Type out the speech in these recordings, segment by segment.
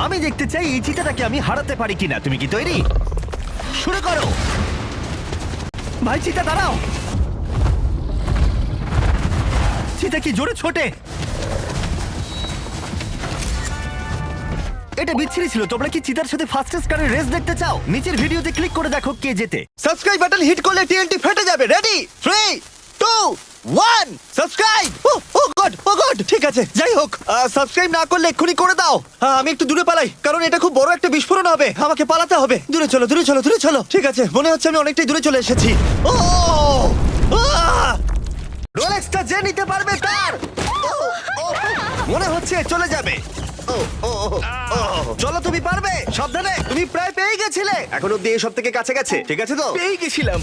আমি দেখতে চাই এই চিতাটাকে আমি হারাতে পারি কিনা। তুমি কি তৈরি? শুরু করো। ভাই চিতা দাঁড়াও। চিতা কি জোরে ছোটে। এটা বিচ্ছিরি ছিল। তোমরা কি চিতার সাথে ফাস্টেস্ট কারের রেস দেখতে চাও? নিচের ভিডিওতে ক্লিক করে দেখো কে জেতে। সাবস্ক্রাইব বাটন হিট করলে টিএনটি ফেটে যাবে। Ready 3 2 1 subscribe. ও গড ঠিক আছে। যাই হোক, সাবস্ক্রাইব না করলে এক্ষুনি করে দাও। আমি একটু দূরে পালাই, কারণ এটা খুব বড় একটা বিস্ফোরণ হবে। আমাকে পালাতে হবে। দূরে চলো দূরে চলো দূরে চলো। ঠিক আছে, মনে হচ্ছে আমি অনেকটাই দূরে চলে এসেছি। ও রোলেক্সটা যে নিতে পারবে তার। ও, ও, মনে হচ্ছে চলে যাবে। ও ও ও, চলো তুমি পারবে। সাবধানে, তুমি প্রায় পেয়ে গেছিলে। এখন অব্দি এই সব থেকে কাছে গেছে। ঠিক আছে তো? পেয়ে গেছিলাম।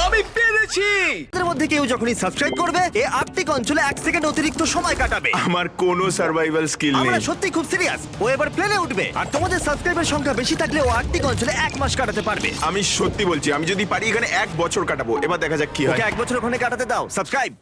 আমি পেরেছি। এদের মধ্যে কেউ যখনই সাবস্ক্রাইব করবে, এ আর্কটিক অঞ্চলে 1 সেকেন্ড অতিরিক্ত সময় কাটাবে। আমার কোনো সার্ভাইভাল স্কিল আমরা নেই। সত্যি খুব সিরিয়াস। ও এবার প্লেনে উঠবে, আর তোমাদের সাবস্ক্রাইবের সংখ্যা বেশি থাকলে ও আর্কটিক অঞ্চলে 1 মাস কাটাতে পারবে। আমি সত্যি বলছি, আমি যদি পারি এখানে 1 বছর কাটাবো। এবার দেখা যাক কি হয়। ওকে 1 বছর ওখানে কাটাতে দাও। সাবস্ক্রাইব।